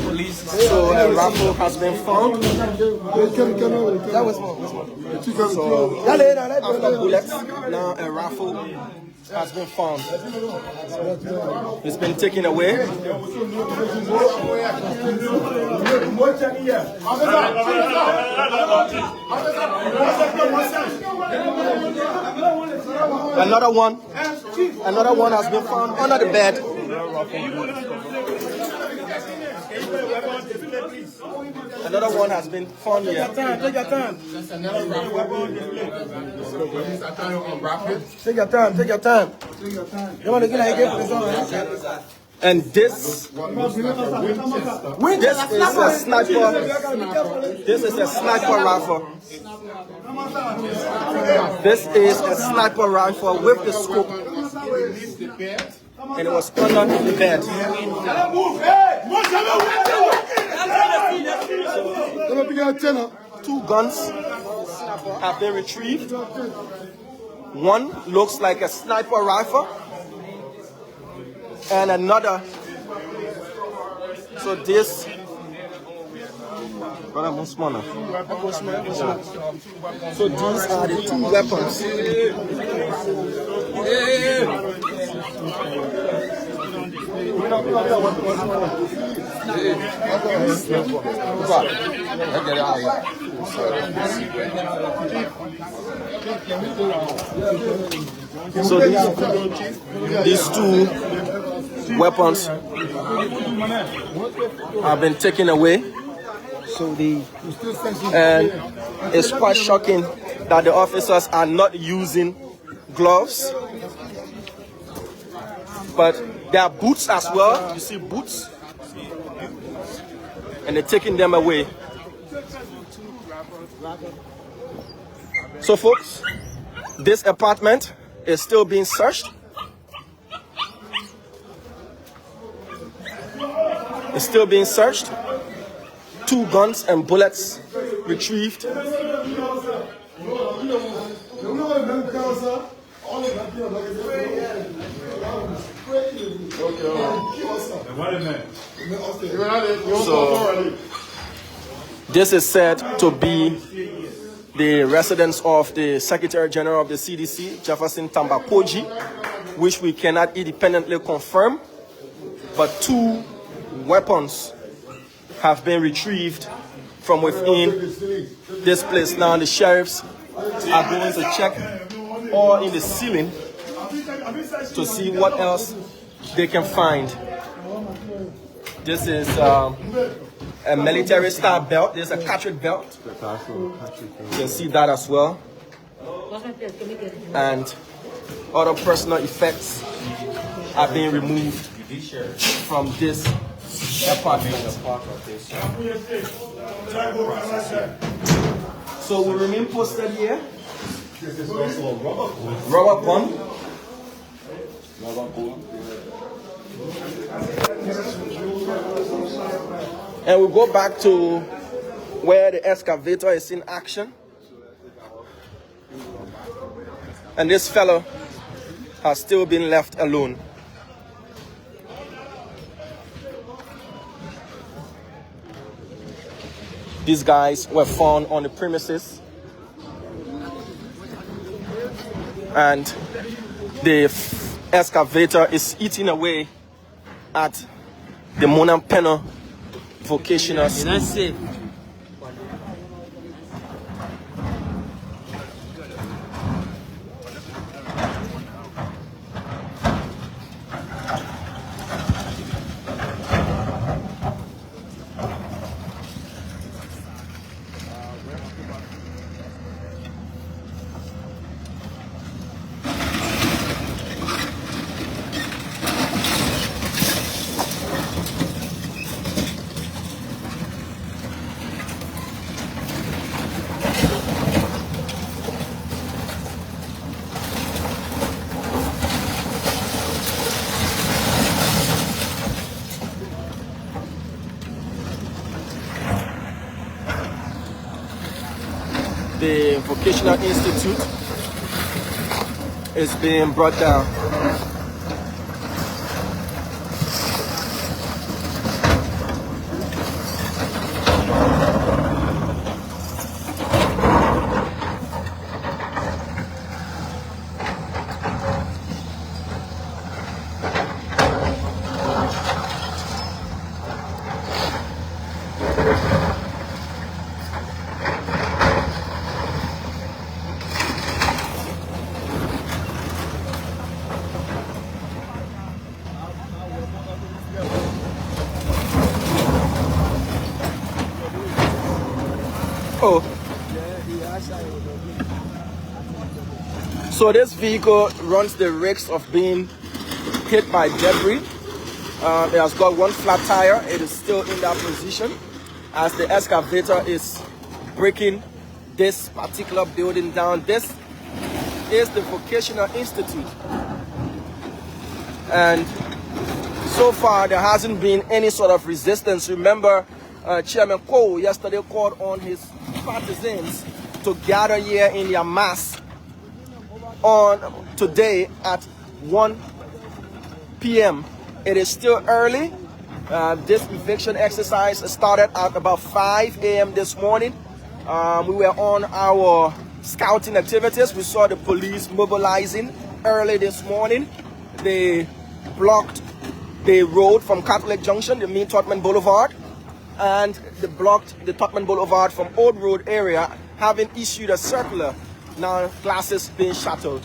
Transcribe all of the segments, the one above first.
So a rifle has been found. That was one. So after bullets, now a rifle has been found. It's been taken away. Another one has been found under the bed. Another one has been found here. Take your time. You want to get again? And this is a sniper. This is a sniper rifle. This is a sniper rifle with the scope. And it was under the bed. Two guns have been retrieved. One looks like a sniper rifle, and another. So this. So these are the two weapons. So these two weapons have been taken away. And it's quite shocking that the officers are not using gloves, but there are boots as well. You see boots, and they're taking them away. So folks, this apartment is still being searched. It's still being searched. 2 guns and bullets retrieved. So this is said to be the residence of the Secretary General of the CDC, Jefferson Tambakoji, which we cannot independently confirm, but 2 weapons have been retrieved from within this place. Now the sheriffs are going to check all in the ceiling to see what else they can find. This is a military style belt. There's a cartridge belt. You can see that as well. And other personal effects are being removed from this apartment. So we remain posted here. This is also a rubber gun. And we go back to where the excavator is in action. And this fellow has still been left alone. These guys were found on the premises, and the excavator is eating away at the Monapeno Vocational School. The Vocational Institute is being brought down. Oh, so this vehicle runs the risk of being hit by debris. It has got one flat tire. It is still in that position as the excavator is breaking this particular building down. This is the Vocational Institute, and so far there hasn't been any sort of resistance. Remember, Chairman Cole yesterday called on his partisans to gather here in their mass on today at 1 p.m. It is still early. This eviction exercise started at about 5 a.m. this morning. We were on our scouting activities. We saw the police mobilizing early this morning. They blocked the road from Catholic Junction, the main Totman Boulevard, and they blocked the Totman Boulevard from Old Road area, having issued a circular. Now classes being shuttled.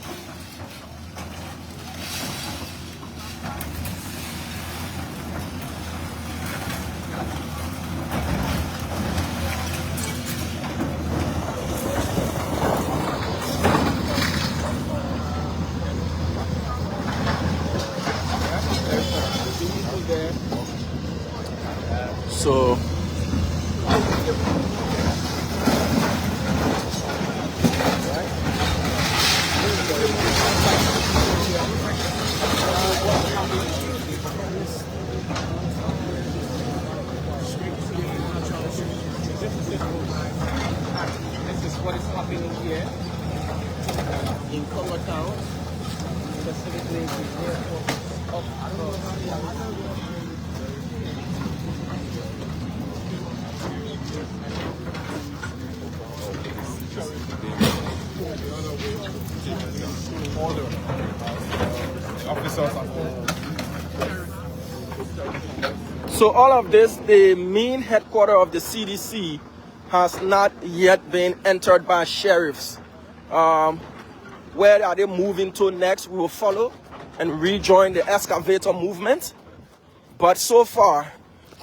So this is what is happening here in Congo Town, specifically in the airport of So all of this, the main headquarters of the CDC has not yet been entered by sheriffs. Where are they moving to next? We will follow and rejoin the excavator movement. But so far,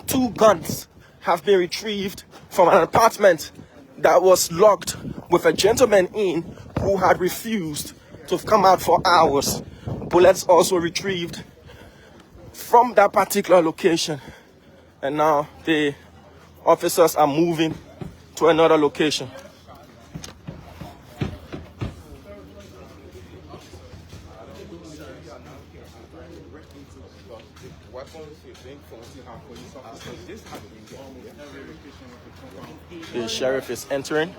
2 guns have been retrieved from an apartment that was locked with a gentleman in who had refused to come out for hours. Bullets also retrieved from that particular location. And now the officers are moving to another location. The sheriff is entering.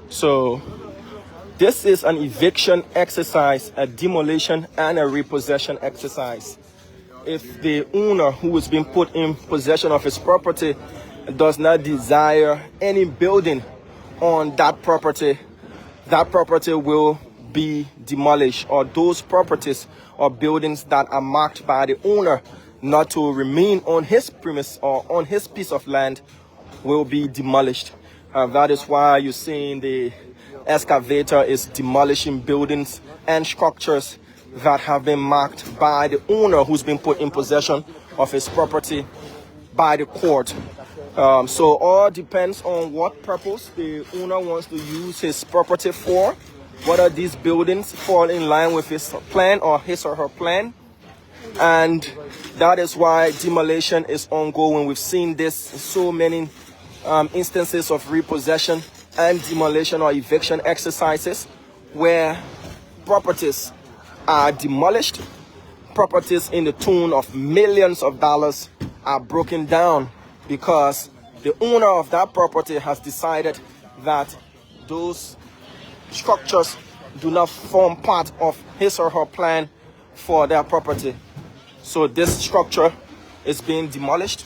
So this is an eviction exercise, a demolition and a repossession exercise. If the owner who is being put in possession of his property does not desire any building on that property will be demolished, or those properties or buildings that are marked by the owner not to remain on his premise or on his piece of land will be demolished. That is why you're seeing the excavator is demolishing buildings and structures that have been marked by the owner who's been put in possession of his property by the court. So all depends on what purpose the owner wants to use his property for, whether these buildings fall in line with his plan or his or her plan. And that is why demolition is ongoing. We've seen this in so many instances of repossession and demolition or eviction exercises where properties are demolished, properties in the tune of millions of dollars are broken down because the owner of that property has decided that those structures do not form part of his or her plan for their property. So this structure is being demolished.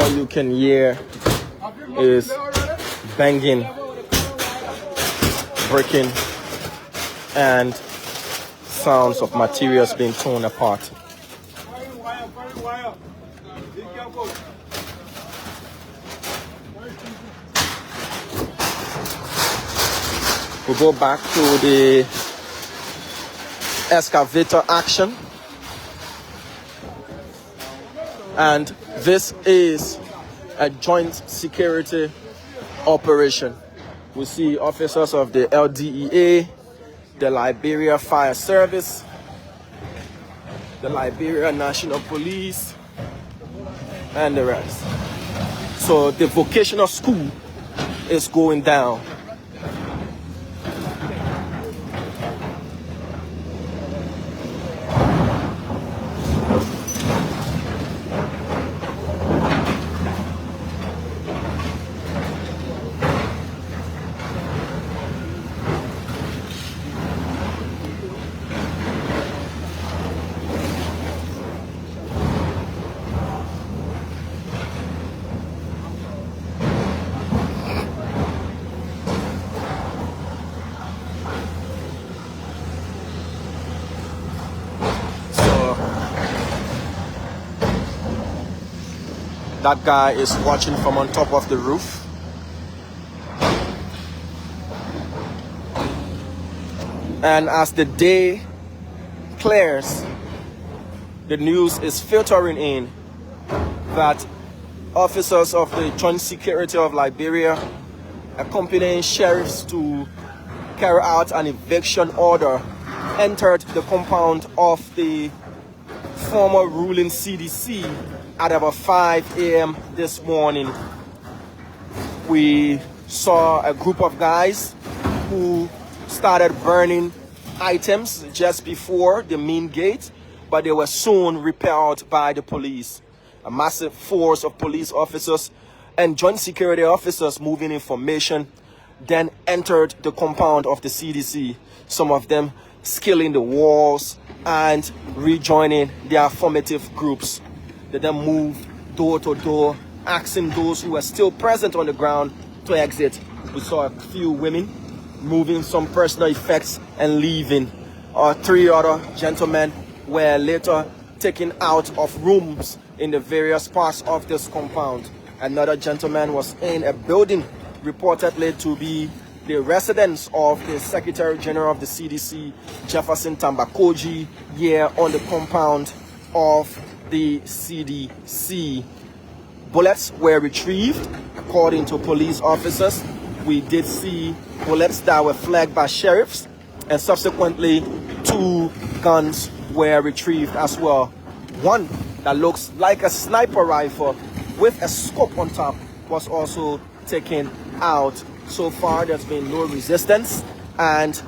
all you can hear is banging, breaking, and sounds of materials being torn apart. We go back to the excavator action, and this is a joint security operation. We see officers of the LDEA, the Liberia Fire Service, the Liberia National Police, and the rest. So the vocational school is going down. That guy is watching from on top of the roof. And as the day clears, the news is filtering in that officers of the Joint Security of Liberia, accompanying sheriffs to carry out an eviction order, entered the compound of the former ruling CDC at about 5 a.m. this morning. We saw a group of guys who started burning items just before the main gate, but they were soon repelled by the police. A massive force of police officers and joint security officers moving in formation then entered the compound of the CDC, some of them scaling the walls and rejoining their formative groups. They then moved door to door, asking those who were still present on the ground to exit. We saw a few women moving some personal effects and leaving. 3 other gentlemen were later taken out of rooms in the various parts of this compound. Another gentleman was in a building reportedly to be the residence of the Secretary General of the CDC, Jefferson Tambakoji, here on the compound of the CDC. Bullets were retrieved, according to police officers. We did see bullets that were flagged by sheriffs, and subsequently 2 guns were retrieved as well. One that looks like a sniper rifle with a scope on top was also taken out. So far, there's been no resistance, and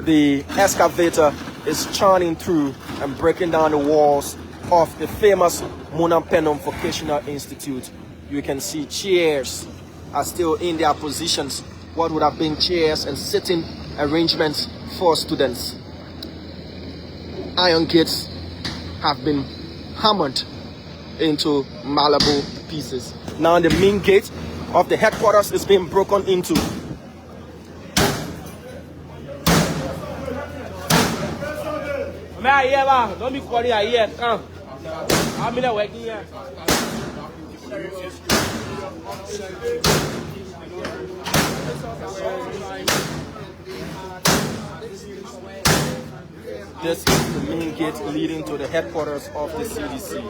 the excavator is churning through and breaking down the walls of the famous Monampenom Vocational Institute. You can see chairs are still in their positions. What would have been chairs and sitting arrangements for students. Iron gates have been hammered into malleable pieces. Now the main gate of the headquarters is being broken into. This is the main gate leading to the headquarters of the CDC.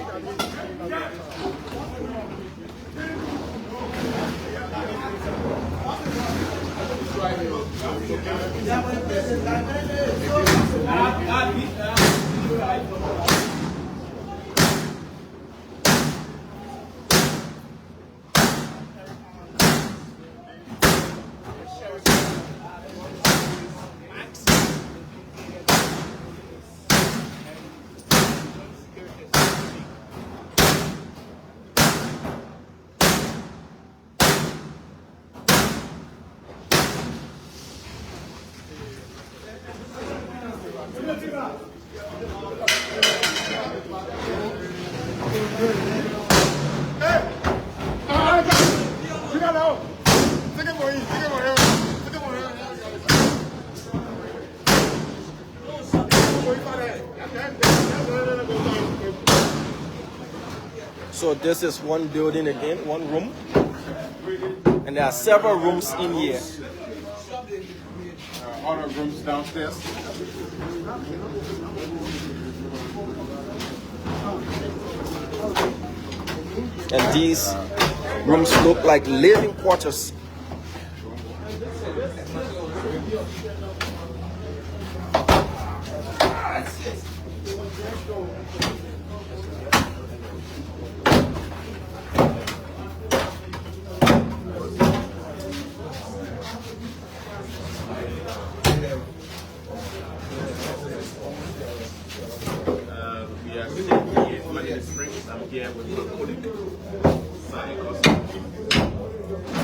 So this is one building again, one room. And there are several rooms in here. Other rooms downstairs. And these rooms look like living quarters. We are staying here in Manila Springs. I'm here with my colleague,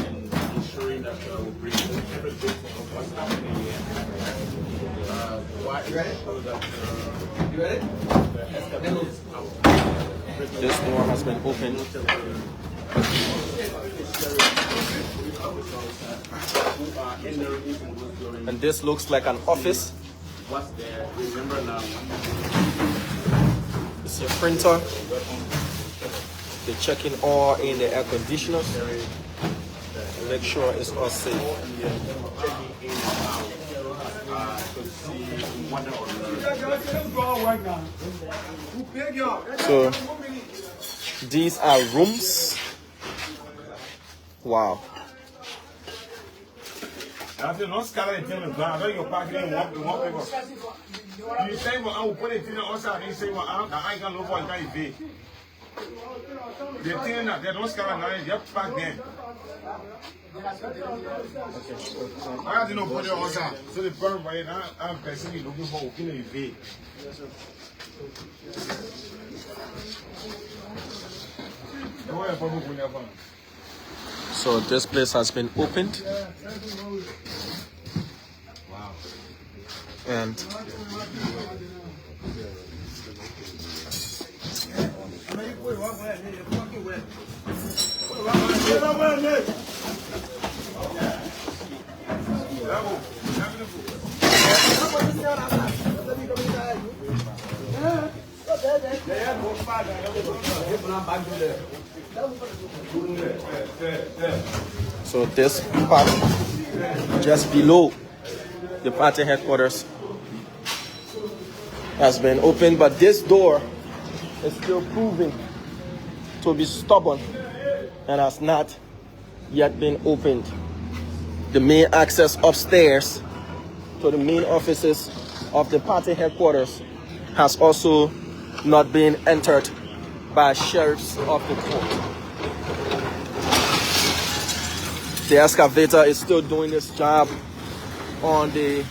and ensuring that we'll bring every bit of what's happening here. You ready? The excavator is out. This door has been opened. And this looks like an office. What's there? Remember now. It's a printer. They're checking all in the air conditioners. Make sure it's all safe. So these are rooms. Wow. I said, no scatter it in the ground. I know you're parking in one paper. You say, well, I will put it in the outside. You say, well, I ain't gonna look for it. They're thinking that they don't scatter now. They're parked there. Why do you not put it outside? So the burn by it, I'm personally looking for a killer V. So this place has been opened. Wow. And so this part just below the party headquarters has been opened, but this door is still proving to be stubborn and has not yet been opened. The main access upstairs to the main offices of the party headquarters has also not been entered by sheriffs of the court. The excavator is still doing its job on the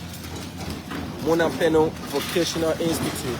Monapeno Vocational Institute.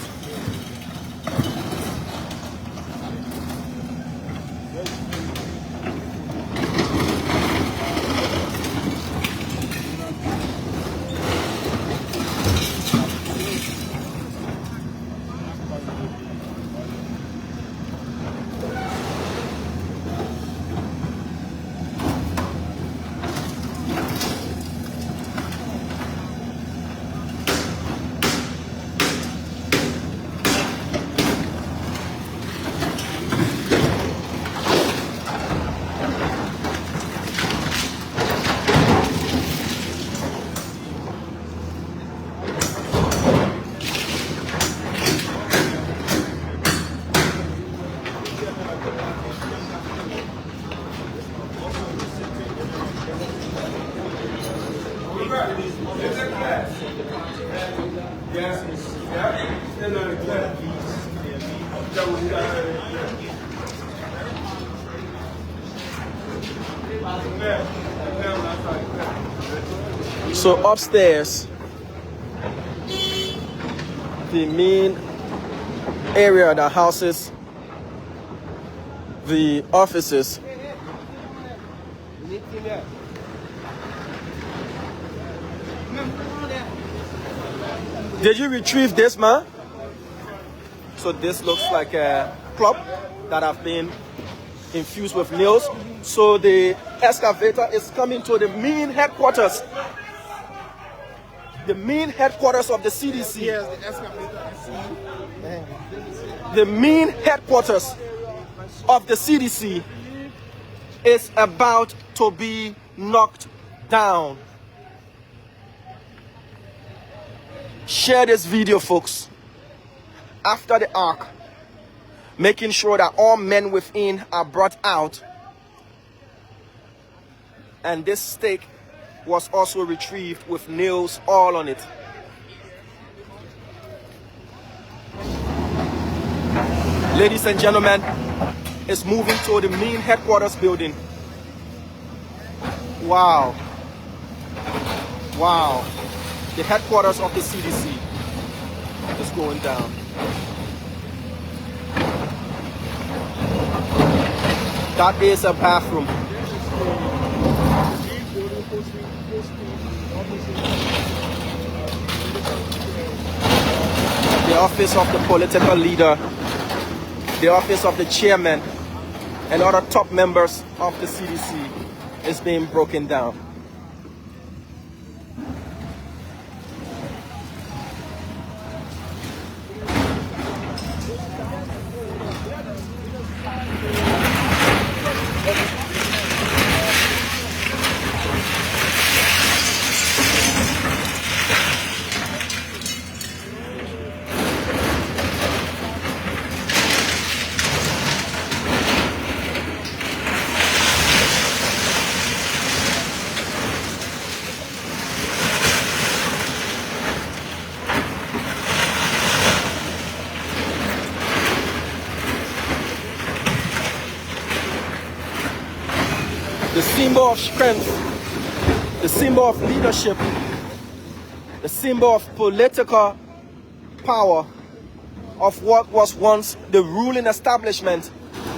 So upstairs, the main area that houses the offices, did you retrieve this, man? So this looks like a club that have been infused with nails. So the excavator is coming to the main headquarters. The main headquarters of the CDC. Yes, the excavator is The main headquarters of the CDC is about to be knocked down. Share this video, folks. After the arc, making sure that all men within are brought out. And this stake was also retrieved with nails all on it. Ladies and gentlemen, it's moving to the main headquarters building. Wow. Wow. The headquarters of the CDC is going down. That is a bathroom. The office of the political leader, the office of the chairman, and other top members of the CDC is being broken down. The symbol of strength, the symbol of leadership, the symbol of political power of what was once the ruling establishment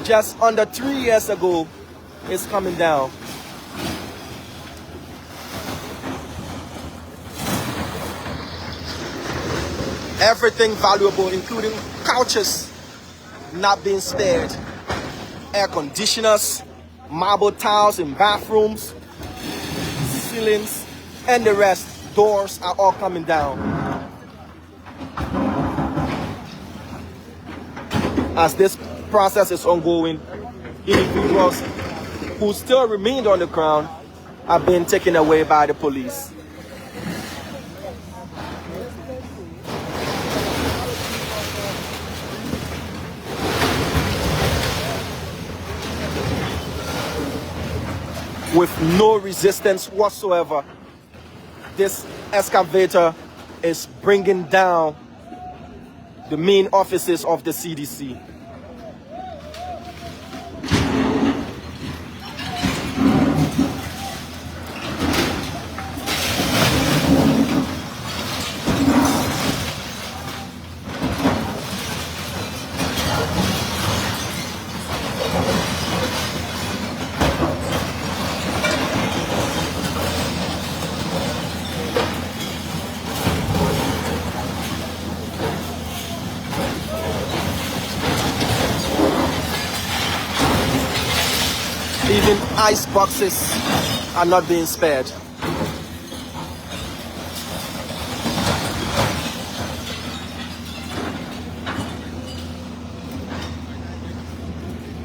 just under 3 years ago is coming down. Everything valuable, including couches, not being spared, air conditioners, marble tiles in bathrooms, ceilings, and the rest. Doors are all coming down. As this process is ongoing, individuals who still remained on the ground are being taken away by the police. With no resistance whatsoever, this excavator is bringing down the main offices of the CDC. Even ice boxes are not being spared.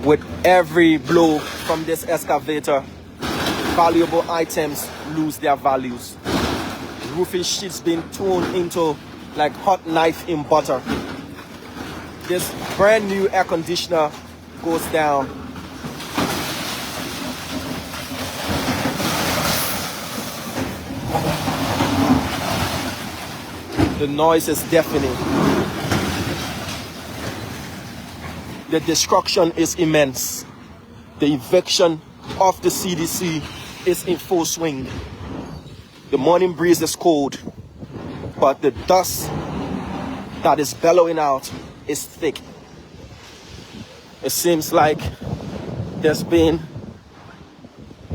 With every blow from this excavator, valuable items lose their values. Roofing sheets being thrown into like hot knife in butter. This brand new air conditioner goes down. The noise is deafening. The destruction is immense. The eviction of the CDC is in full swing. The morning breeze is cold, but the dust that is bellowing out is thick. It seems like there's been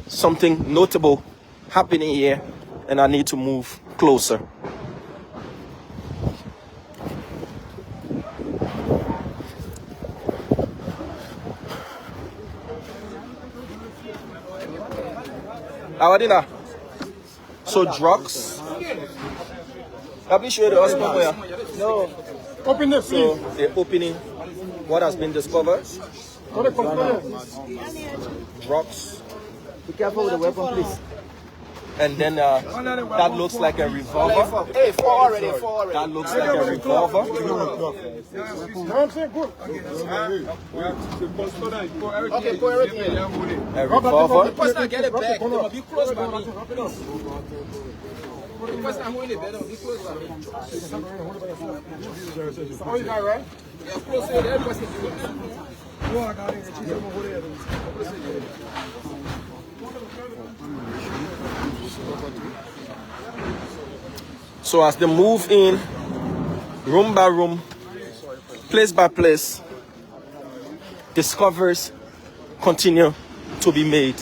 something notable happening here, and I need to move closer. Awadina. So drugs. Have you showed the hospital where? No. Open the So the opening. What has been discovered? drugs. Be careful with the weapon, please. And then that looks like a revolver. Hey, four already. That looks like a revolver. Okay, put everything in. A revolver. The person get it back. They will be close by me. The person I'm holding it better will be close by me. Oh, you got right? Yeah, close to it. Everybody can do it. So as they move in, room by room, place by place, discoveries continue to be made.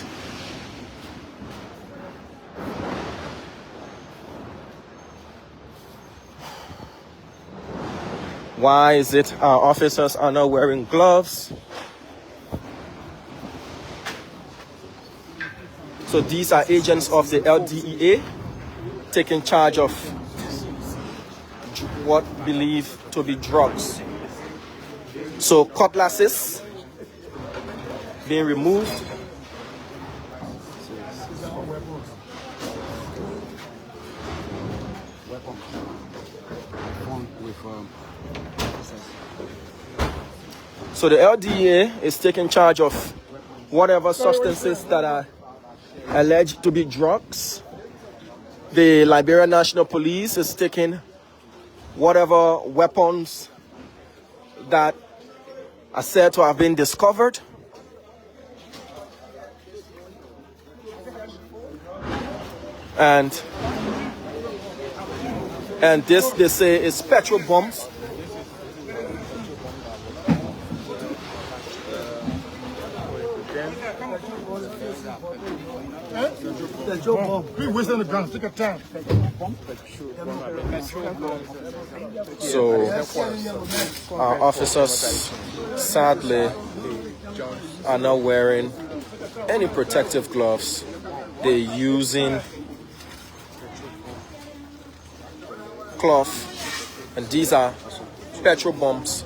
Why is it our officers are not wearing gloves? So these are agents of the LDEA taking charge of what believed to be drugs. So cutlasses being removed. So the LDEA is taking charge of whatever substances that are alleged to be drugs. The Liberian National Police is taking whatever weapons that are said to have been discovered. And this, they say, is petrol bombs. We wasting on the ground. Take your time. So our officers sadly are not wearing any protective gloves. They're using cloth, and these are petrol bombs.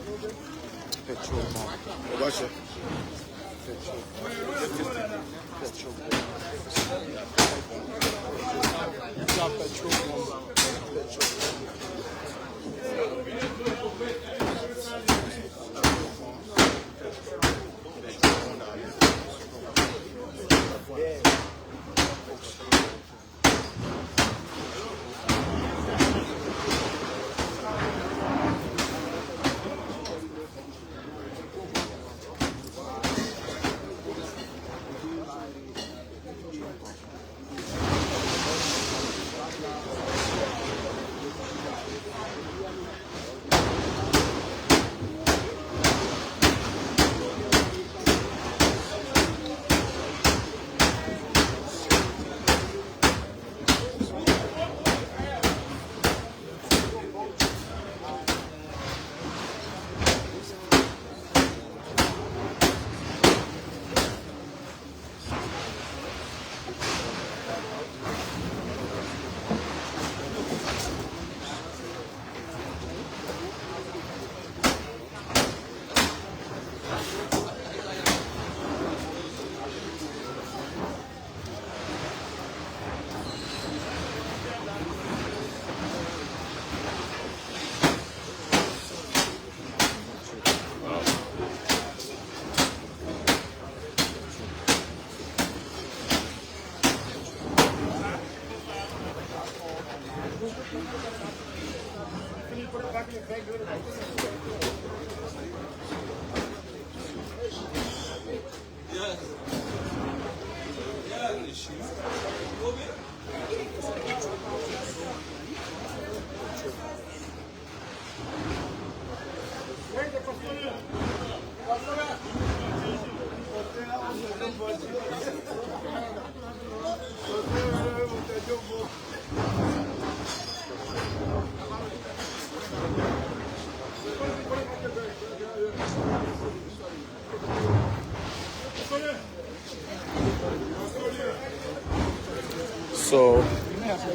So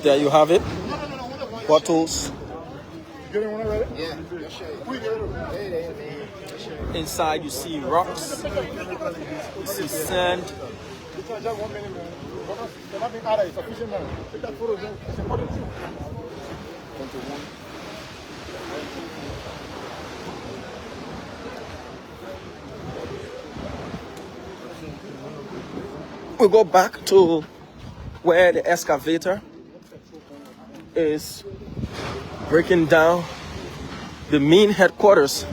there you have it. Bottles. Getting one already? Yeah. We get it. Inside you see rocks, you see sand. We go back to where the excavator is breaking down the main headquarters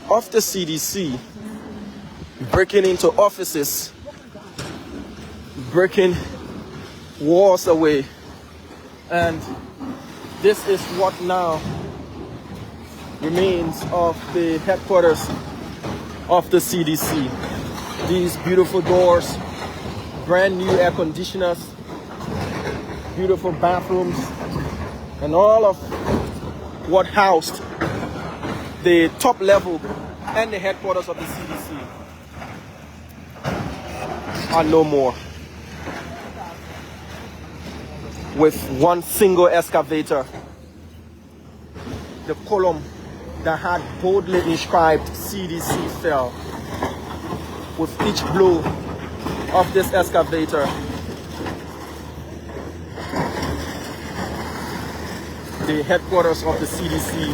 of the CDC, breaking into offices, breaking walls away. And this is what now remains of the headquarters of the CDC. These beautiful doors, brand new air conditioners, beautiful bathrooms, and all of what housed the top level and the headquarters of the CDC are no more. With one single excavator, the column that had boldly inscribed CDC fell. With each blow of this excavator, the headquarters of the CDC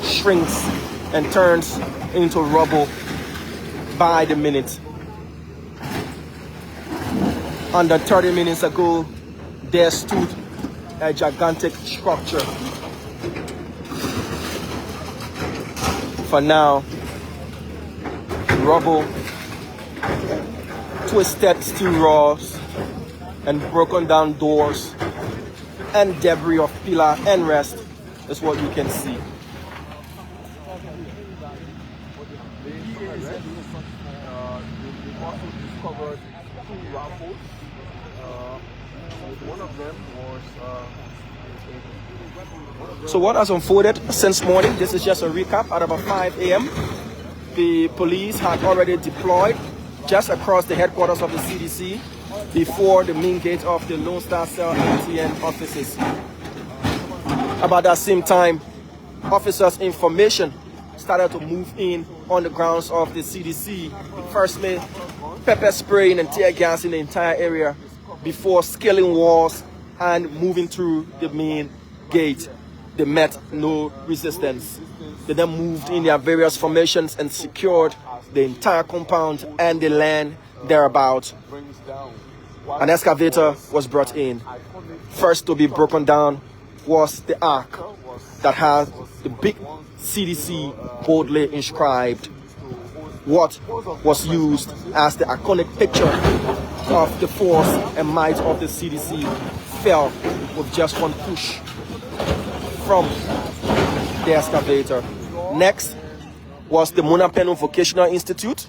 shrinks and turns into rubble by the minute. Under 30 minutes ago, there stood a gigantic structure. For now, rubble, twisted steel rods, and broken down doors, and debris of pillar and rest is what you can see. So what has unfolded since morning? This is just a recap. At about 5 a.m., the police had already deployed just across the headquarters of the CDC before the main gate of the Lone Star Cell ATN offices. About that same time, officers' information started to move in on the grounds of the CDC. Firstly, pepper spraying and tear gas in the entire area before scaling walls and moving through the main gate. They met no resistance. They then moved in their various formations and secured the entire compound and the land thereabout. An excavator was brought in. First to be broken down was the ark that had the big CDC boldly inscribed. What was used as the iconic picture of the force and might of the CDC fell with just one push from the excavator. Next was the Munapenu Vocational Institute.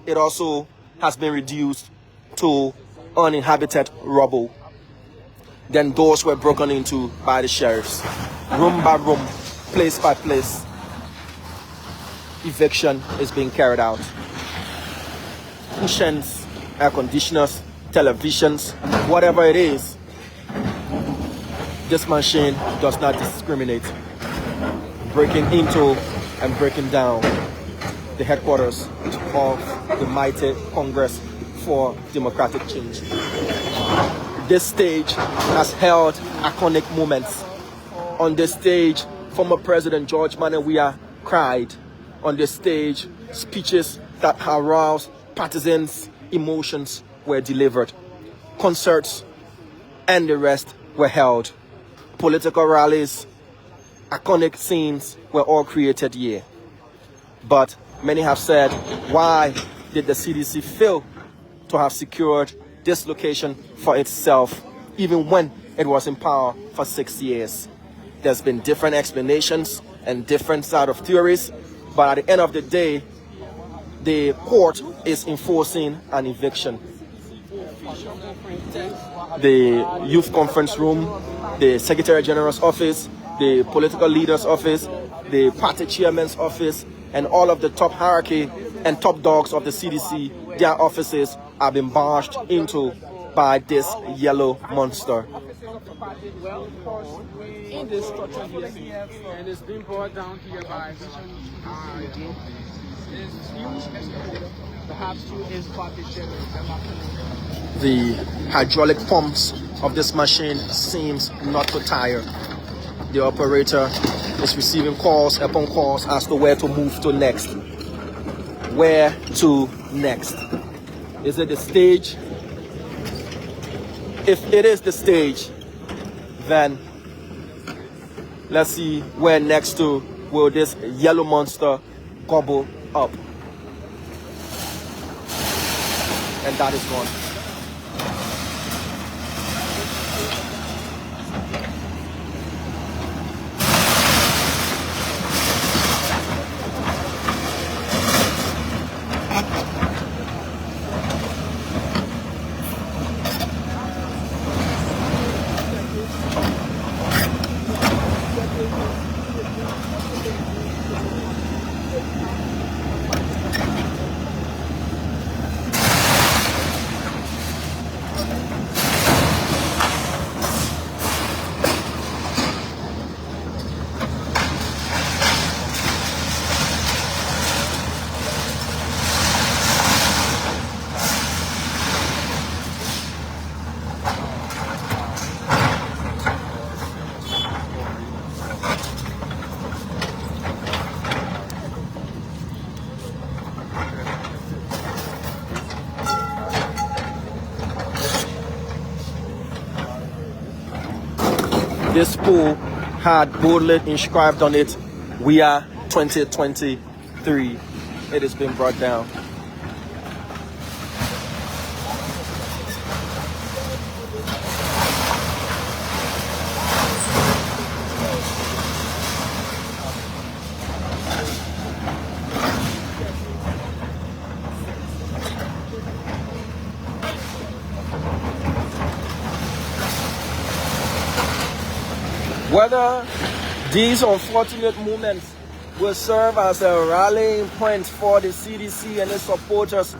It also has been reduced to uninhabited rubble. Then doors were broken into by the sheriffs. Room by room, place by place, eviction is being carried out. Cushions, air conditioners, televisions, whatever it is, this machine does not discriminate. Breaking into and breaking down the headquarters of the mighty Congress for Democratic Change. This stage has held iconic moments. On this stage, former President George Manawia cried. On this stage, speeches that aroused partisans' emotions were delivered. Concerts and the rest were held. Political rallies, iconic scenes were all created here. But many have said, why did the CDC fail to have secured this location for itself, even when it was in power for 6 years? There's been different explanations and different side of theories, but at the end of the day, the court is enforcing an eviction. The youth conference room, the Secretary General's office, the political leader's office, the party chairman's office, and all of the top hierarchy and top dogs of the CDC, their offices have been barged into by this yellow monster. Well, of course, in this structure here, and it's been brought down here by group. This huge excavator, perhaps through his partition. The hydraulic pumps of this machine seems not to tire. The operator is receiving calls upon calls as to where to move to next. Where to next? Is it the stage? If it is the stage, then let's see where next to will this yellow monster gobble up. And that is gone. This pool had boldly inscribed on it, "We are 2023. It has been brought down. Whether these unfortunate moments will serve as a rallying point for the CDC and its supporters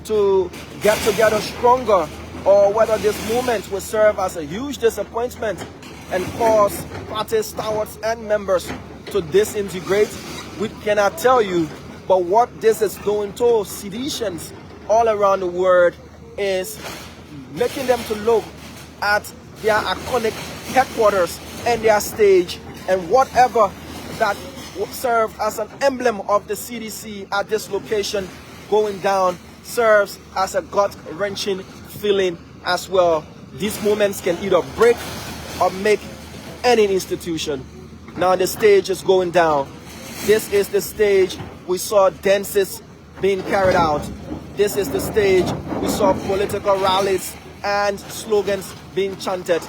to get together stronger, or whether this moment will serve as a huge disappointment and cause party stalwarts and members to disintegrate, we cannot tell you. But what this is doing to seditions all around the world is making them to look at their iconic headquarters and their stage, and whatever that served as an emblem of the CDC at this location going down serves as a gut-wrenching feeling as well. These moments can either break or make any institution. Now the stage is going down. This is the stage we saw dances being carried out. This is the stage we saw political rallies and slogans being chanted.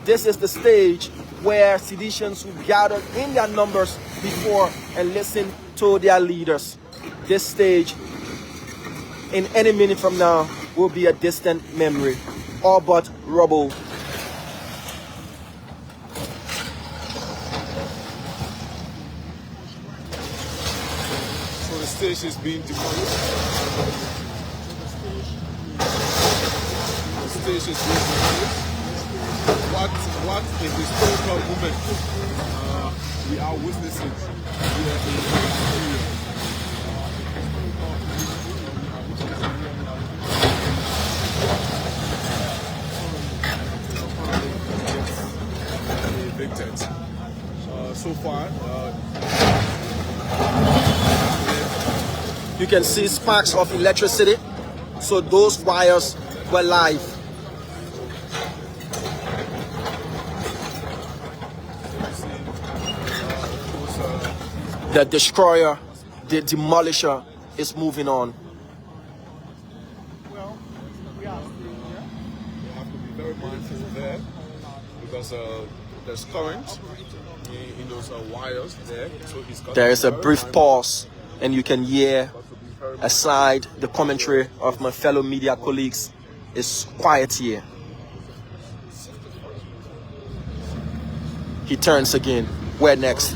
This is the stage where seditions will gather in their numbers before and listen to their leaders. This stage, in any minute from now, will be a distant memory, all but rubble. So the stage is being demolished. The stage is being demolished. What is the historical movement we are witnessing here in Nigeria? Evicted. So far, you can see sparks of electricity, so those wires were live. The destroyer, the demolisher, is moving on. well, we are still here. You have to be very mindful there because there's current in those wires there. So it's got There to is be a very brief mindful. pause, and you can hear aside the commentary of my fellow media colleagues. It's quiet here. He turns again. Where next?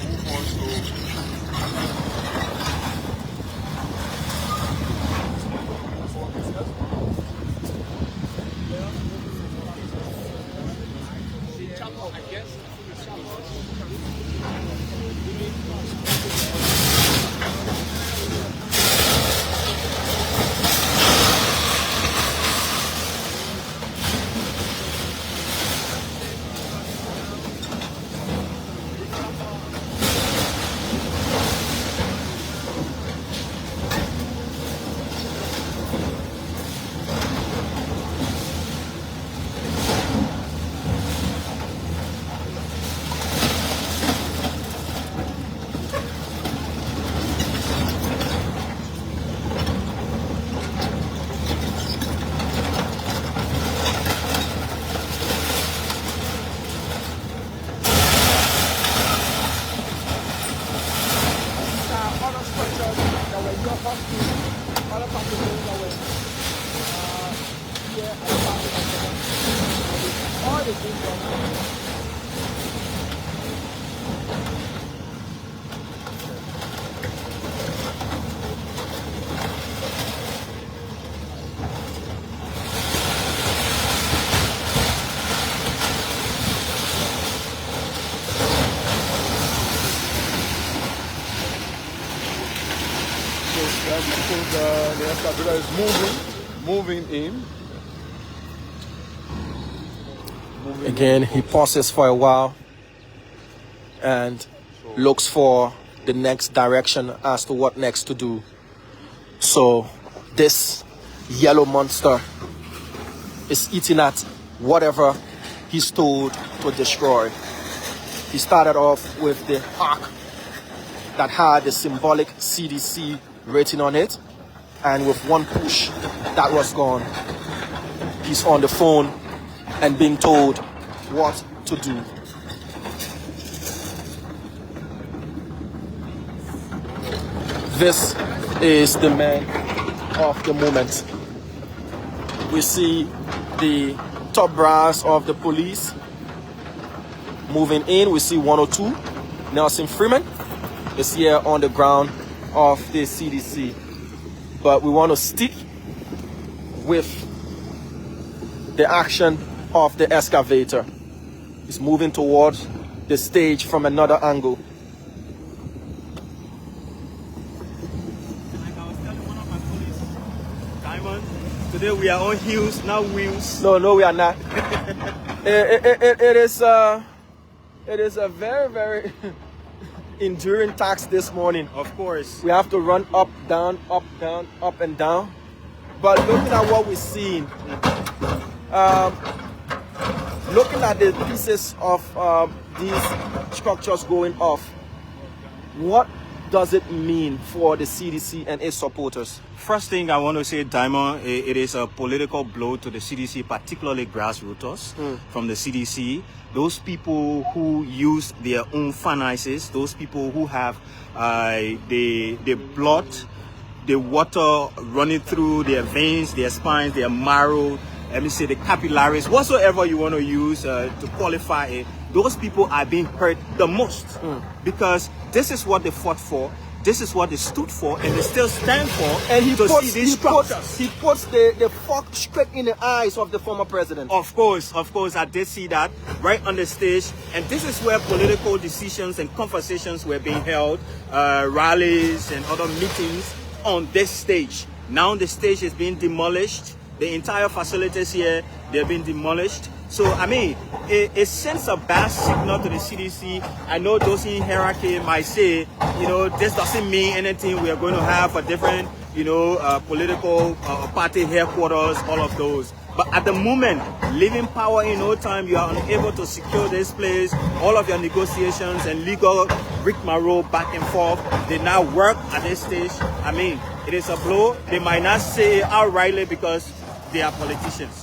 The excavator is moving in. Again, he pauses for a while and looks for the next direction as to what next to do. So this yellow monster is eating at whatever he's told to destroy. He started off with the arc that had the symbolic CDC rating on it, and with one push that was gone. He's on the phone and being told what to do. This is the man of the moment. We see the top brass of the police moving in. We see 102. Nelson Freeman is here on the ground of the CDC. But we want to stick with the action of the excavator. It's moving towards the stage from another angle. Today we are on heels, now wheels. No, we are not. It is a very, very enduring task this morning. Of course. We have to run up, down, up and down. But looking at what we're seeing, looking at the pieces of these structures going off, what does it mean for the CDC and its supporters? First thing I want to say, Diamond, it is a political blow to the CDC, particularly grassroots from the CDC. Those people who use their own finances, those people who have the blood, the water running through their veins, their spines, their marrow, let me say the capillaries, whatsoever you want to use to qualify it, those people are being hurt the most because this is what they fought for. This is what they stood for, and they still stand for. And he puts the fork straight in the eyes of the former president. Of course, I did see that right on the stage. And this is where political decisions and conversations were being held, rallies and other meetings on this stage. Now the stage is being demolished. The entire facilities here, they're being demolished. So, I mean, it sends a bad signal to the CDC. I know those in hierarchy might say, you know, this doesn't mean anything. We are going to have a different, political party headquarters, all of those. But at the moment, leaving power in no time, you are unable to secure this place. All of your negotiations and legal rigmarole back and forth, they now work at this stage. I mean, it is a blow. They might not say it outrightly because they are politicians.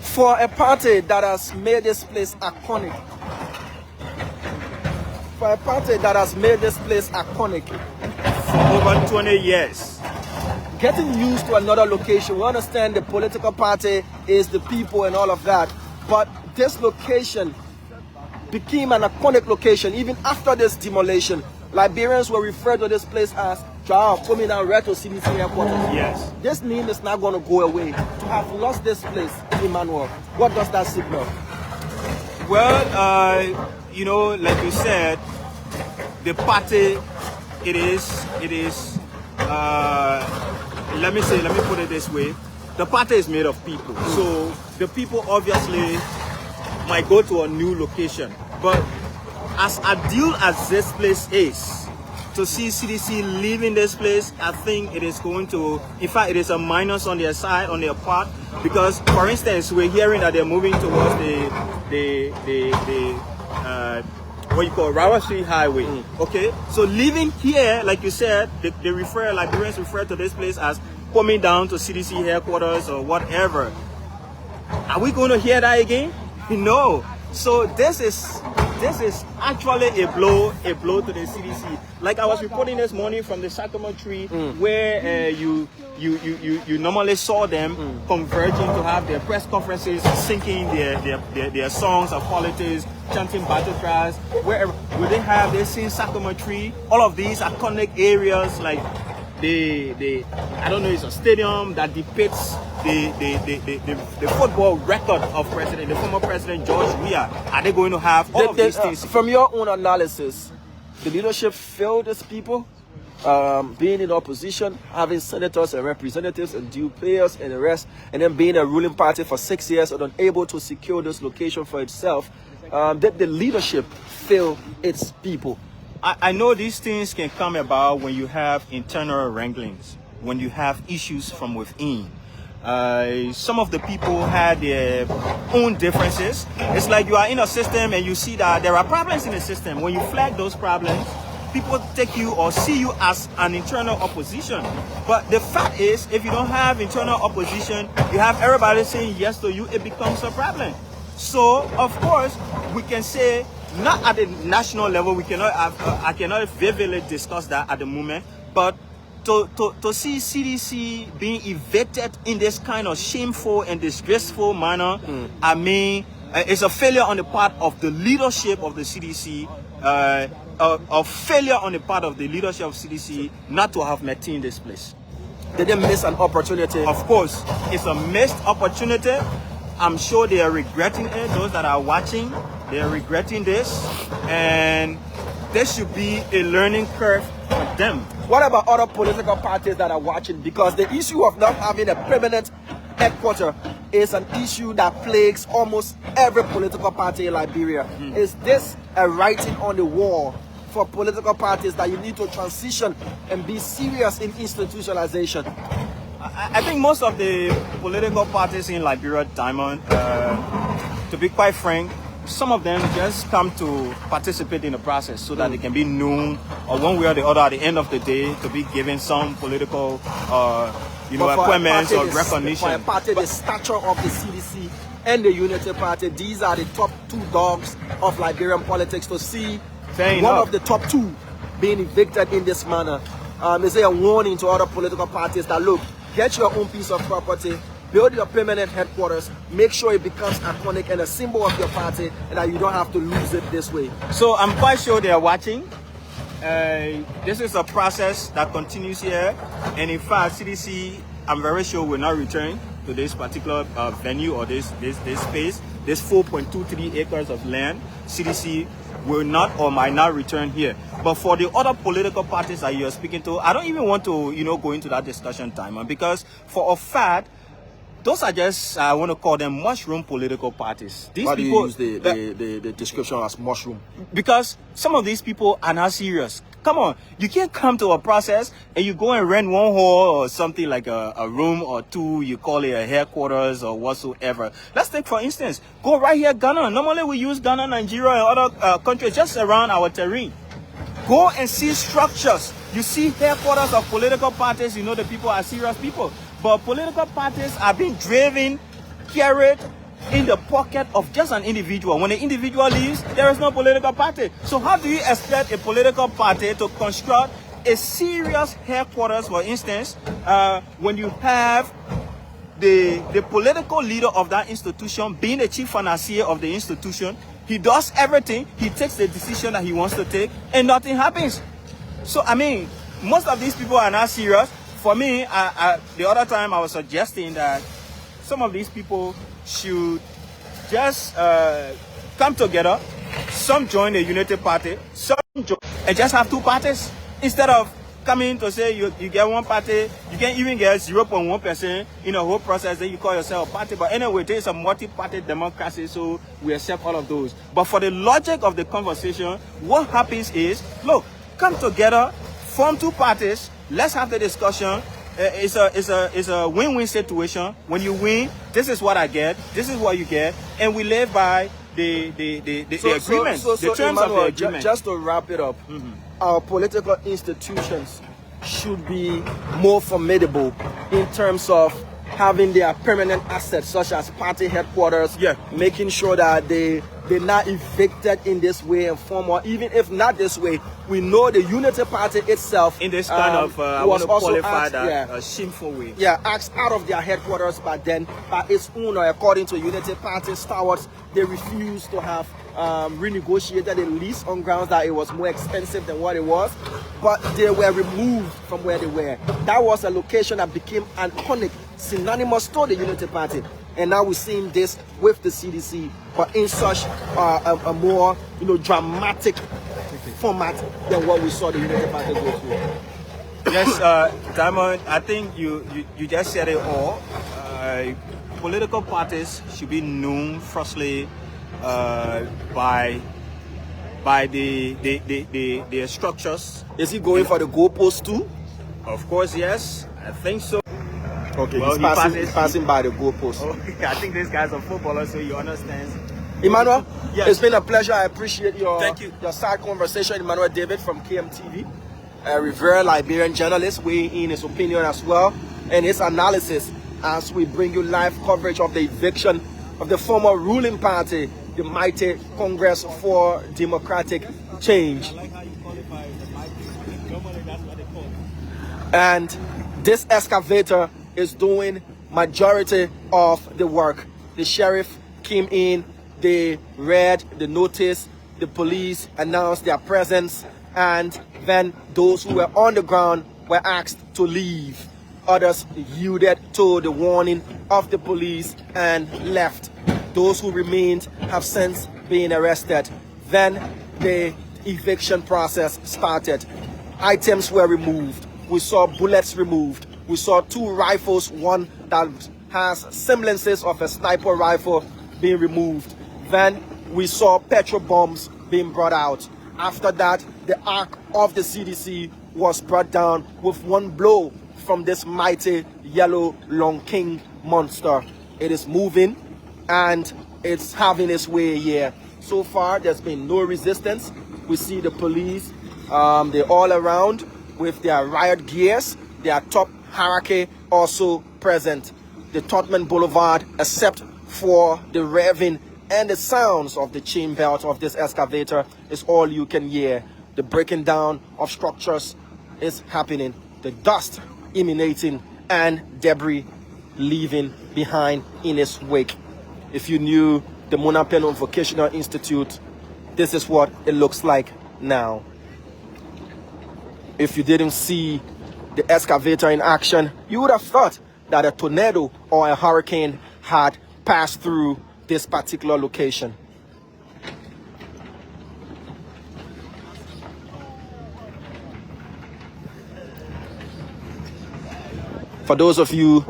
For a party that has made this place iconic, For over 20 years. Getting used to another location, we understand the political party is the people and all of that, but this location became an iconic location even after this demolition. Liberians were referred to this place as coming down right to CDC Headquarters. Yes. This name is not going to go away. To have lost this place, Emmanuel, what does that signal? Well, you know, like you said, the party, it is, let me put it this way. The party is made of people. So the people obviously might go to a new location. But as ideal as this place is, to see CDC leaving this place, I think it is going to, in fact, it is a minus on their side, on their part, because, for instance, we're hearing that they're moving towards what you call Rawa Street Highway. Okay, so leaving here, like you said, Liberians refer to this place as coming down to CDC headquarters or whatever. Are we going to hear that again? No. So this is actually a blow to the CDC. Like I was reporting this morning from the Sycamore Tree, where you normally saw them converging to have their press conferences, singing their songs of politics, chanting battle cries. Wherever will they have this in Sycamore Tree? All of these iconic areas, like I don't know, it's a stadium that depicts the football record of the former president George Weah. Are they going to have all of these things? From your own analysis, the leadership failed its people, being in opposition, having senators and representatives and due players and the rest, and then being a ruling party for 6 years and unable to secure this location for itself. Did the leadership fail its people? I know these things can come about when you have internal wranglings, when you have issues from within. Some of the people had their own differences. It's like you are in a system and you see that there are problems in the system. When you flag those problems, people take you or see you as an internal opposition. But the fact is, if you don't have internal opposition, you have everybody saying yes to you, it becomes a problem. So, of course, we can say, not at the national level, we cannot have, I cannot vividly discuss that at the moment, but to see CDC being evicted in this kind of shameful and disgraceful manner, I mean, it's a failure on the part of the leadership of the CDC, a failure on the part of the leadership of CDC not to have maintained this place. Did they miss an opportunity? Of course, it's a missed opportunity. I'm sure they are regretting it. Those that are watching, they are regretting this, and there should be a learning curve for them. What about other political parties that are watching? Because the issue of not having a permanent headquarters is an issue that plagues almost every political party in Liberia. Is this a writing on the wall for political parties that you need to transition and be serious in institutionalization? I think most of the political parties in Liberia, Diamond, to be quite frank, some of them just come to participate in the process so that they can be known, or one way or the other at the end of the day, to be given some political appointments or recognition. For a party the stature of the CDC and the Unity Party, these are the top two dogs of Liberian politics. To see one of the top two being evicted in this manner is a warning to other political parties that, look, get your own piece of property, build your permanent headquarters, make sure it becomes iconic and a symbol of your party, and that you don't have to lose it this way. So I'm quite sure they are watching. This is a process that continues here, and in fact, CDC, I'm very sure, will not return to this particular venue or this space, this 4.23 acres of land. CDC will not or might not return here. But for the other political parties that you're speaking to, I don't even want to, go into that discussion time, because for a fact, those are just, I want to call them mushroom political parties. These Why people do you use the description as mushroom? Because some of these people are not serious. Come on, you can't come to a process and you go and rent one hall or something like a room or two, you call it a headquarters or whatsoever. Let's take, for instance, go right here, Ghana. Normally we use Ghana, Nigeria, and other countries just around our terrain. Go and see structures. You see headquarters of political parties, you know the people are serious people. But political parties are being driven, carried in the pocket of just an individual. When the individual leaves, there is no political party. So how do you expect a political party to construct a serious headquarters, for instance, when you have the political leader of that institution being the chief financier of the institution? He does everything, he takes the decision that he wants to take, and nothing happens. So, I mean, most of these people are not serious. For me, the other time I was suggesting that some of these people should just come together. Some join the unity party, some join and just have two parties instead of coming to say you get one party. You can even get 0.1% in a whole process. Then you call yourself a party. But anyway, there is a multi-party democracy, so we accept all of those. But for the logic of the conversation, what happens is, look, come together, form two parties. Let's have the discussion. It's a win-win situation. When you win, this is what I get, this is what you get, and we live by the agreement, the terms of the agreement. Just to wrap it up, our political institutions should be more formidable in terms of having their permanent assets, such as party headquarters, making sure that they're not evicted in this way and form, or even if not this way, we know the Unity Party itself in this kind of I want to qualify that a shameful way. Asked out of their headquarters, but then by its own, or according to Unity Party stalwarts, they refused to have renegotiated a lease on grounds that it was more expensive than what it was, but they were removed from where they were. That was a location that became iconic, synonymous to the Unity Party, and now we're seeing this with the CDC, but in such a more dramatic format than what we saw the Unity Party go through. Yes, Diamond, I think you just said it all. Political parties should be known firstly by the structures. Is he going for the goalpost too? Of course, yes. I think so. Okay, well, he's passing by the goalpost. Okay, I think this guy's a footballer, so he understands. Emmanuel, yes. It's been a pleasure. I appreciate your side conversation. Emmanuel David from KMTV, a revered Liberian journalist, weighing in his opinion as well and his analysis as we bring you live coverage of the eviction of the former ruling party, the mighty Congress for Democratic Change. And this excavator is doing majority of the work. The sheriff came in, they read the notice, the police announced their presence, and then those who were on the ground were asked to leave. Others yielded to the warning of the police and left. Those who remained have since been arrested. Then the eviction process started. Items were removed. We saw bullets removed. We saw two rifles, one that has semblances of a sniper rifle, being removed. Then we saw petrol bombs being brought out. After that, the ark of the CDC was brought down with one blow from this mighty yellow Long King monster. It is moving and it's having its way here. So far, there's been no resistance. We see the police, they're all around with their riot gears, their top hierarchy also present. The Tottenham Boulevard, except for the revving and the sounds of the chain belt of this excavator, is all you can hear. The breaking down of structures is happening. The dust emanating and debris leaving behind in its wake. If you knew the Monapeno Vocational Institute, this is what it looks like now. If you didn't see the excavator in action, you would have thought that a tornado or a hurricane had passed through this particular location. For those of you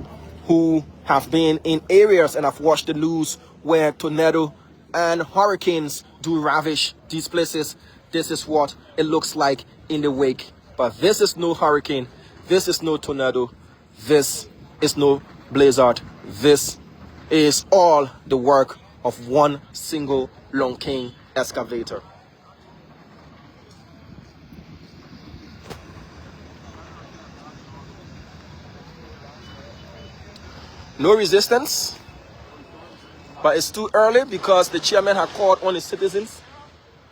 who have been in areas and have watched the news where tornado and hurricanes do ravish these places, this is what it looks like in the wake. But this is no hurricane, this is no tornado, this is no blizzard. This is all the work of one single Long King excavator. No resistance, but it's too early because the chairman had called on his citizens.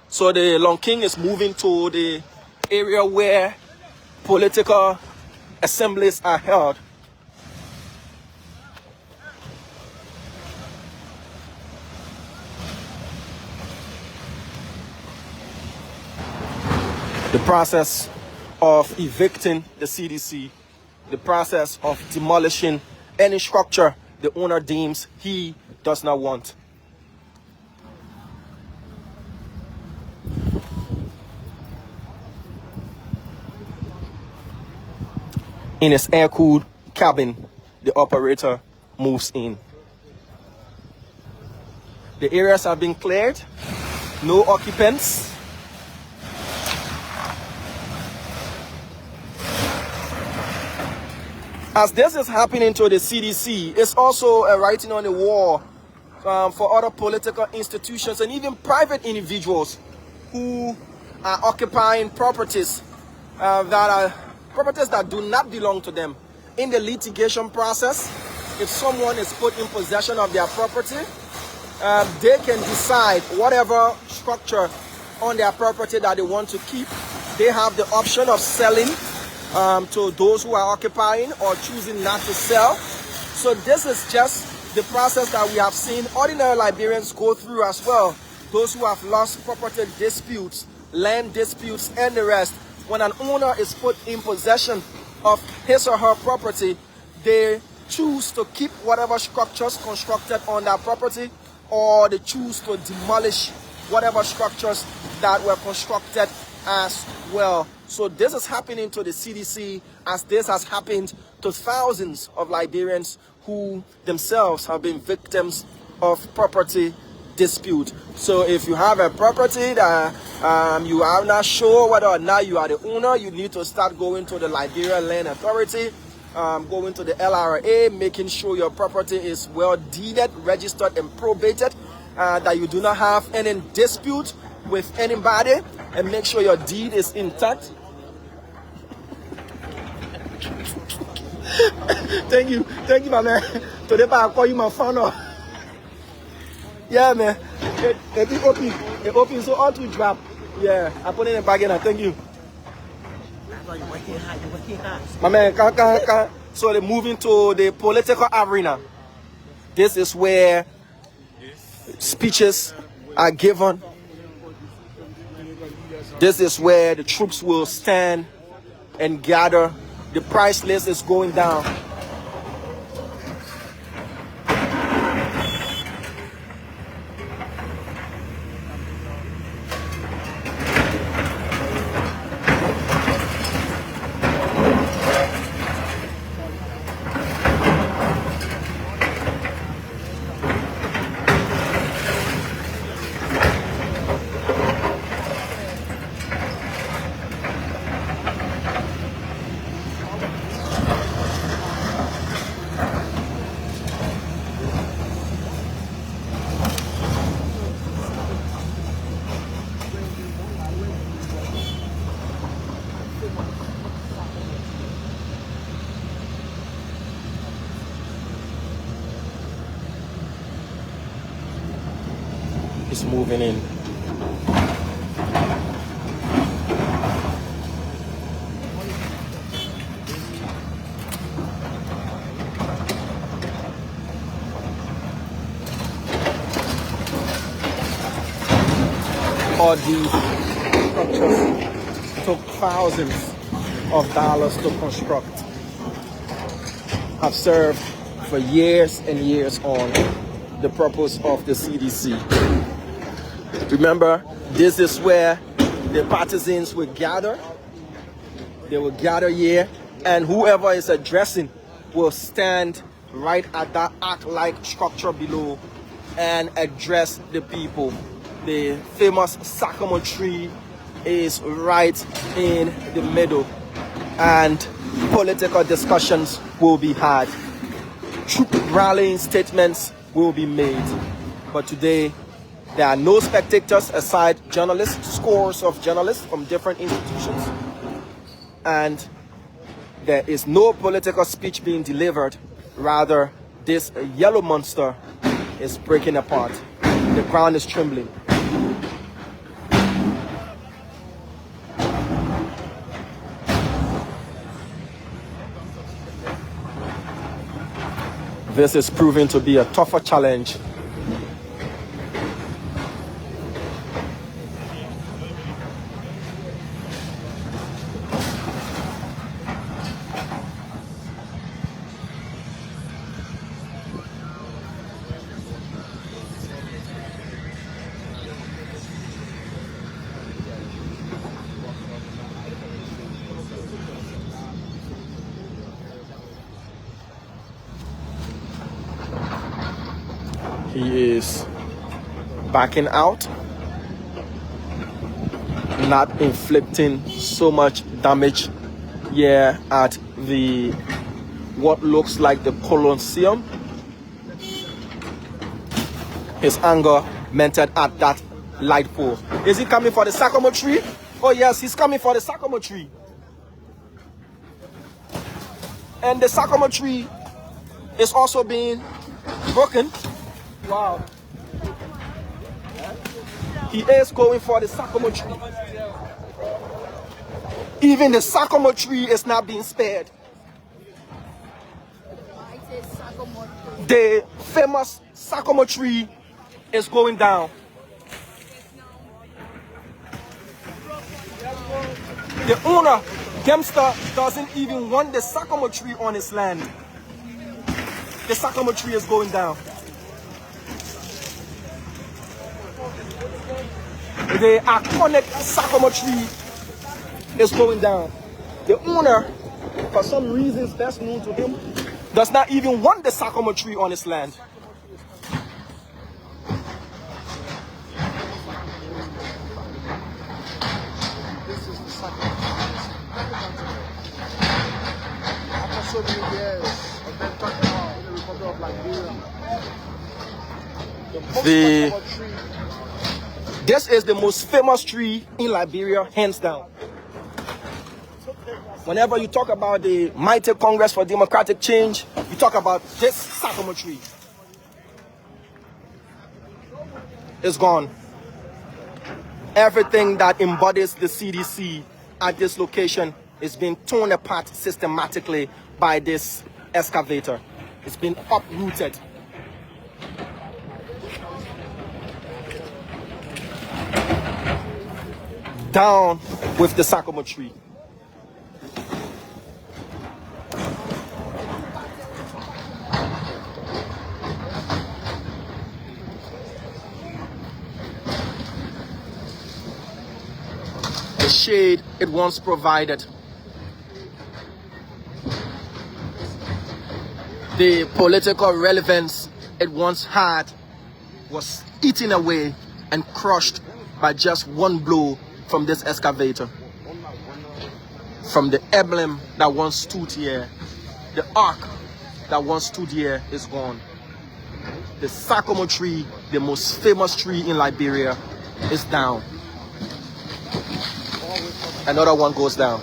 So the Long King is moving to the area where political assemblies are held. The process of evicting the CDC, the process of demolishing any structure the owner deems he does not want. in his air-cooled cabin, the operator moves in. The areas have been cleared, no occupants. As this is happening to the CDC, it's also a writing on the wall for other political institutions and even private individuals who are occupying properties that do not belong to them. In the litigation process, if someone is put in possession of their property, they can decide whatever structure on their property that they want to keep. They have the option of selling to those who are occupying or choosing not to sell. So this is just the process that we have seen ordinary Liberians go through as well. Those who have lost property disputes, land disputes, and the rest. When an owner is put in possession of his or her property, they choose to keep whatever structures constructed on that property, or they choose to demolish whatever structures that were constructed as well. So this is happening to the CDC, as this has happened to thousands of Liberians who themselves have been victims of property dispute. So if you have a property that you are not sure whether or not you are the owner, you need to start going to the Liberia Land Authority, going to the LRA, making sure your property is well deeded, registered, and probated, that you do not have any dispute with anybody, and make sure your deed is intact. Thank you, my man. Today I'll call you my father. Yeah, man. It open, so all to drop. Yeah, I put it in a bag and thank you. My man, so they're moving to the political arena. This is where speeches are given. This is where the troops will stand and gather. The price list is going down. It's moving in. All these structures took thousands of dollars to construct. Have served for years and years on the purpose of the CDC. Remember, this is where the partisans will gather. They will gather here, and whoever is addressing will stand right at that arc-like structure below and address the people. The famous sycamore tree is right in the middle, and political discussions will be had. Troop rallying statements will be made. But today, there are no spectators aside journalists, scores of journalists from different institutions. And there is no political speech being delivered. Rather, this yellow monster is breaking apart. The ground is trembling. This is proving to be a tougher challenge. He is backing out, not inflicting so much damage here at the what looks like the Colosseum. His anger vented at that light pole. Is he coming for the sycamore tree? Oh yes, he's coming for the sycamore tree. And the sycamore tree is also being broken. Wow. He is going for the sycamore tree. Even the sycamore tree is not being spared. The famous sycamore tree is going down. The owner, Dempster, doesn't even want the sycamore tree on his land. The sycamore tree is going down. The iconic sycamore tree is going down. The owner, for some reasons best known to him, does not even want the sycamore tree on his land. This is the sycamore tree. After so many years of them talking about in the Republic of Liberia, this is the most famous tree in Liberia, hands down. Whenever you talk about the mighty Congress for Democratic Change, you talk about this sycamore tree. It's gone. Everything that embodies the CDC at this location is being torn apart systematically by this excavator. It's been uprooted. Down with the sycamore tree. The shade it once provided, the political relevance it once had, was eaten away and crushed by just one blow from this excavator. From the emblem that once stood here, the ark that once stood here is gone. The sycamore tree, the most famous tree in Liberia, is down. Another one goes down.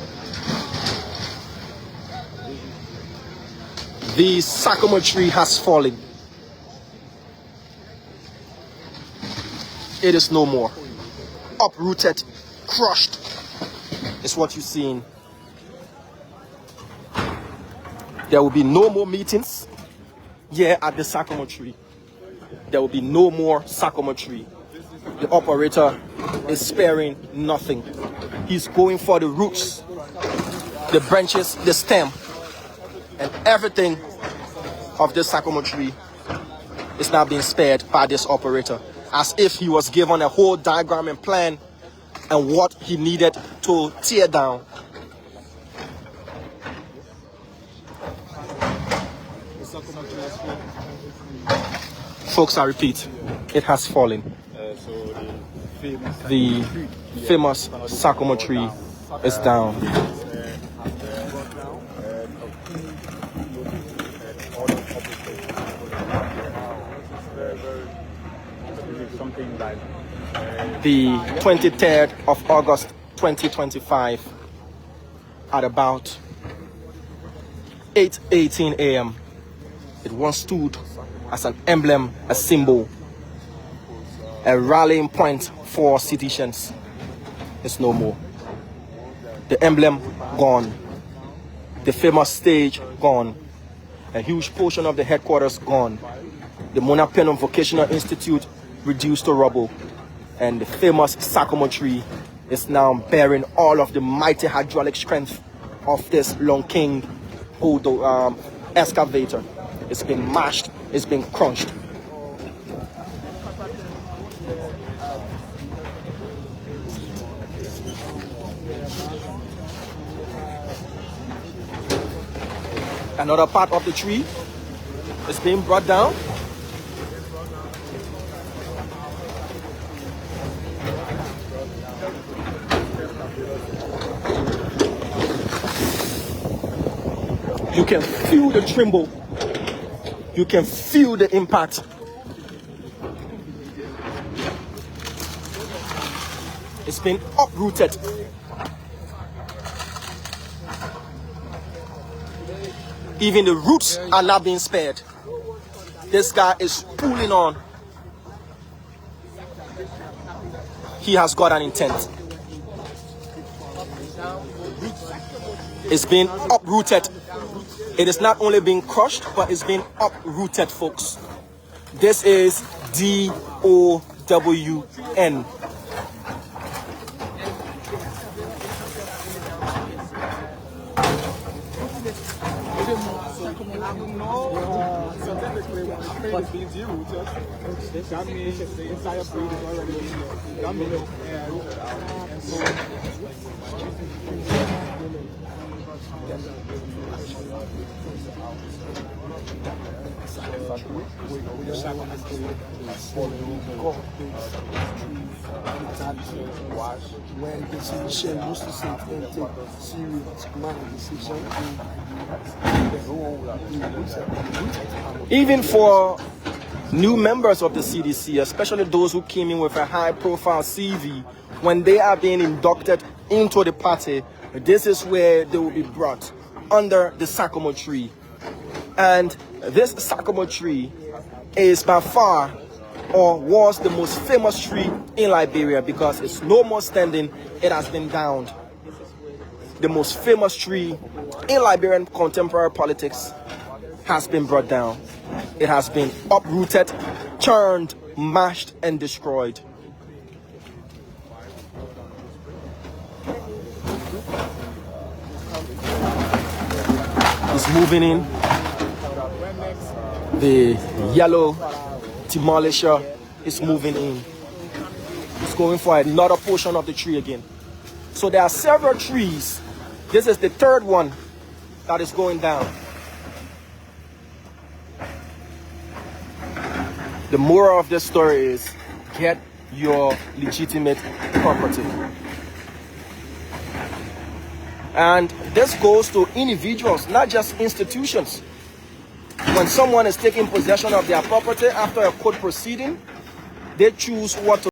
The sycamore tree has fallen. It is no more. Uprooted, crushed is what you're seeing. There will be no more meetings here at the sycamore tree. There will be no more sycamore tree. The operator is sparing nothing. He's going for the roots, the branches, the stem, and everything of this sycamore tree is now being spared by this operator, as if he was given a whole diagram and plan and what he needed to tear down. Folks, I repeat, it has fallen. The famous sycamore tree is down. The 23rd of August 2025 at about 8:18 a.m. it once stood as an emblem, a symbol, a rallying point for citizens. It's no more. The emblem gone. The famous stage gone. A huge portion of the headquarters gone. The Mona Penum Vocational Institute reduced to rubble. And the famous sycamore tree is now bearing all of the mighty hydraulic strength of this Long King excavator. It's been mashed, it's been crunched. Another part of the tree is being brought down. You can feel the tremble. You can feel the impact. It's been uprooted. Even the roots are not being spared. This guy is pulling on. He has got an intent. It's been uprooted. It is not only being crushed, but it's been uprooted, folks. This is DOWN. That means the entire breed is already in here. That means when decision used to say take serious decision. Even for new members of the CDC, especially those who came in with a high-profile CV, when they are being inducted into the party, this is where they will be brought under the sycamore tree. And this sycamore tree is by far, or was the most famous tree in Liberia, because it's no more standing, it has been downed. The most famous tree in Liberian contemporary politics has been brought down. It has been uprooted, turned, mashed, and destroyed. It's moving in. The yellow demolisher is moving in. It's going for another portion of the tree again. So there are several trees. This is the third one that is going down. The moral of this story is get your legitimate property. And this goes to individuals, not just institutions. When someone is taking possession of their property after a court proceeding, they choose what to